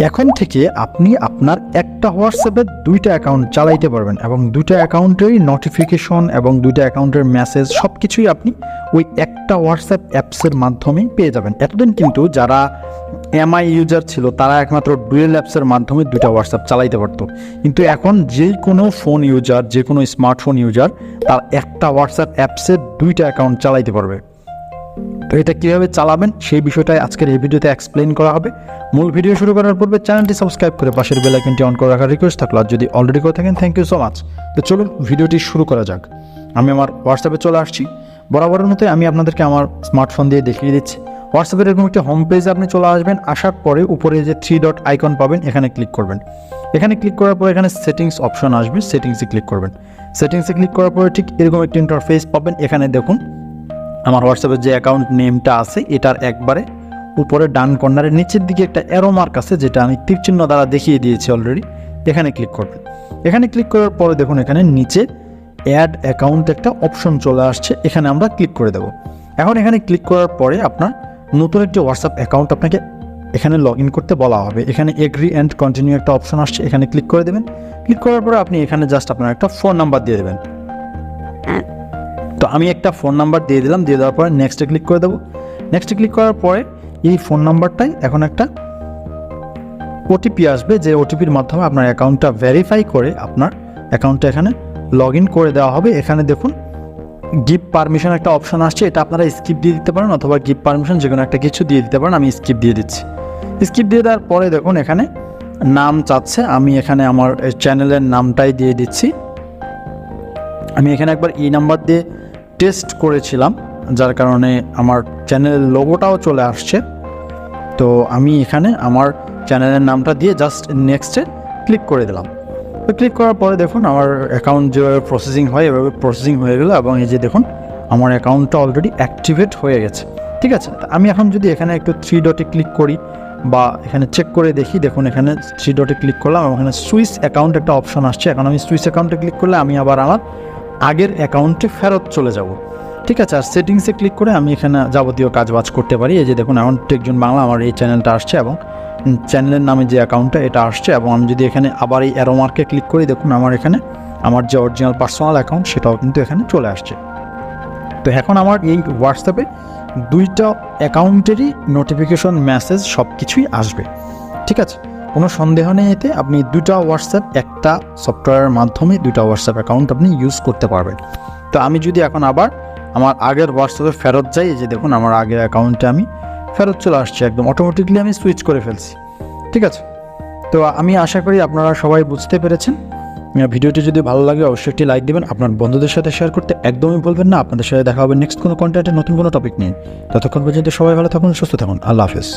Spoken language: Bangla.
এখন থেকে আপনি আপনার একটা হোয়াটসঅ্যাপে দুইটা অ্যাকাউন্ট চালাইতে পারবেন এবং দুইটা অ্যাকাউন্টেরই নোটিফিকেশন এবং দুইটা অ্যাকাউন্টের মেসেজ সব কিছুই আপনি ওই একটা হোয়াটসঅ্যাপ অ্যাপসের মাধ্যমেই পেয়ে যাবেন। এতদিন কিন্তু যারা এমআই ইউজার ছিল তারা একমাত্র ডুয়েল অ্যাপসের মাধ্যমে দুইটা হোয়াটসঅ্যাপ চালাইতে পারতো, কিন্তু এখন যে কোনো ফোন ইউজার, যে কোনো স্মার্টফোন ইউজার তার একটা হোয়াটসঅ্যাপ অ্যাপসে দুইটা অ্যাকাউন্ট চালাইতে পারবে। তো এটা কীভাবে চালাবেন সেই বিষয়টাই আজকের এই ভিডিওতে এক্সপ্লেন করা হবে। মূল ভিডিও শুরু করার পূর্বে চ্যানেলটি সাবস্ক্রাইব করে পাশের বেল আইকনটি অন করে রাখার রিকোয়েস্ট থাকলো, আর যদি অলরেডি করে থাকেন থ্যাংক ইউ সো মাচ। তো চলুন ভিডিওটি শুরু করা যাক। আমি আমার হোয়াটসঅ্যাপে চলে আসছি। বরাবরের মতোই আমি আপনাদেরকে আমার স্মার্টফোন দিয়ে দেখিয়ে দিচ্ছি। হোয়াটসঅ্যাপের এরকম একটা হোম পেজে আপনি চলে আসবেন। আসার পরে উপরে যে 3 ডট আইকন পাবেন এখানে ক্লিক করবেন। এখানে ক্লিক করার পর এখানে সেটিংস অপশন আসবে, সেটিংসে ক্লিক করবেন। সেটিংসে ক্লিক করার পরে ঠিক এরকম একটা ইন্টারফেস পাবেন। এখানে দেখুন আমার হোয়াটসঅ্যাপের যে অ্যাকাউন্ট নেমটা আছে এটার একবারে উপরে ডান কর্নারের নিচের দিকে একটা অ্যারো মার্ক আছে, যেটা আমি তীরচিহ্ন দ্বারা দেখিয়ে দিয়েছি অলরেডি। এখানে ক্লিক করবেন। এখানে ক্লিক করার পরে দেখুন এখানে নিচে অ্যাড অ্যাকাউন্ট একটা অপশন চলে আসছে, এখানে আমরা ক্লিক করে দেব। এখন এখানে ক্লিক করার পরে আপনার নতুন একটি হোয়াটসঅ্যাপ অ্যাকাউন্ট আপনাকে এখানে লগ ইন করতে বলা হবে। এখানে এগ্রি অ্যান্ড কন্টিনিউ একটা অপশন আসছে, এখানে ক্লিক করে দেবেন। ক্লিক করার পরে আপনি এখানে জাস্ট আপনার একটা ফোন নাম্বার দিয়ে দেবেন। তো আমি একটা ফোন নাম্বার দিয়ে দিলাম। দিয়ে দেওয়ার পরে নেক্সটে ক্লিক করে দেবো। নেক্সটে ক্লিক করার পরে এই ফোন নাম্বারটাই এখন একটা ওটিপি আসবে, যে ওটিপির মাধ্যমে আপনার অ্যাকাউন্টটা ভেরিফাই করে আপনার অ্যাকাউন্টটা এখানে লগ ইন করে দেওয়া হবে। এখানে দেখুন গিভ পারমিশন একটা অপশন আসছে, এটা আপনারা স্কিপ দিয়ে দিতে পারেন অথবা গিভ পারমিশন যে কোনো একটা কিছু দিয়ে দিতে পারেন। আমি স্কিপ দিয়ে দিচ্ছি। স্কিপ দিয়ে দেওয়ার পরে দেখুন এখানে নাম চাচ্ছে, আমি এখানে আমার চ্যানেলের নামটাই দিয়ে দিচ্ছি। আমি এখানে একবার এই নাম্বার দিয়ে টেস্ট করেছিলাম, যার কারণে আমার চ্যানেলের লোগোটাও চলে আসছে। তো আমি এখানে আমার চ্যানেলের নামটা দিয়ে জাস্ট নেক্সটে ক্লিক করে দিলাম। তো ক্লিক করার পরে দেখুন আমার অ্যাকাউন্ট যেভাবে প্রসেসিং হয় এভাবে প্রসেসিং হয়ে গেলো এবং এই যে দেখুন আমার অ্যাকাউন্টটা অলরেডি অ্যাক্টিভেট হয়ে গেছে। ঠিক আছে, আমি এখন যদি এখানে একটু 3 ডটে ক্লিক করি বা এখানে চেক করে দেখি, দেখুন এখানে 3 ডটে ক্লিক করলাম এবং এখানে সুইচ অ্যাকাউন্ট একটা অপশন আসছে। এখন আমি সুইচ অ্যাকাউন্টে ক্লিক করলে আমি আবার আমার আগের অ্যাকাউন্টে ফেরত চলে যাব। ঠিক আছে, আর সেটিংসে ক্লিক করে আমি এখানে যাবতীয় কাজবাজ করতে পারি। এই যে দেখুন এখন টেকজন বাংলা আমার এই চ্যানেলটা আসছে এবং চ্যানেলের নামে যে অ্যাকাউন্টটা এটা আসছে। এবং আমি যদি এখানে আবার এই অ্যারো মার্কে ক্লিক করি দেখুন আমার এখানে আমার যে অরিজিনাল পার্সোনাল অ্যাকাউন্ট সেটাও কিন্তু এখানে চলে আসছে। তো এখন আমার এই হোয়াটসঅ্যাপে দুইটা অ্যাকাউন্টেরই নোটিফিকেশন মেসেজ সব কিছুই আসবে। ঠিক আছে, কোনো সন্দেহ নেই এতে। আপনি দুইটা হোয়াটসঅ্যাপ একটা সফটওয়্যারের মাধ্যমে দুইটা হোয়াটসঅ্যাপ অ্যাকাউন্ট আপনি ইউজ করতে পারবেন। তো আমি যদি এখন আবার আমার আগের হোয়াটসঅ্যাপে ফেরত যাই, যে দেখুন আমার আগের অ্যাকাউন্টে আমি ফেরত চলে আসছে, একদম অটোমেটিকলি আমি সুইচ করে ফেলছি। ঠিক আছে, তো আমি আশা করি আপনারা সবাই বুঝতে পেরেছেন। ভিডিওটি যদি ভালো লাগে অবশ্যই একটি লাইক দেবেন, আপনার বন্ধুদের সাথে শেয়ার করতে একদমই ভুলবেন না। আপনাদের সাথে দেখা হবে নেক্সট কোনো কন্টেন্টে নতুন কোনো টপিক নিয়ে। ততক্ষণ পর্যন্ত সবাই ভালো থাকুন, সুস্থ থাকুন। আল্লাহ হাফেজ।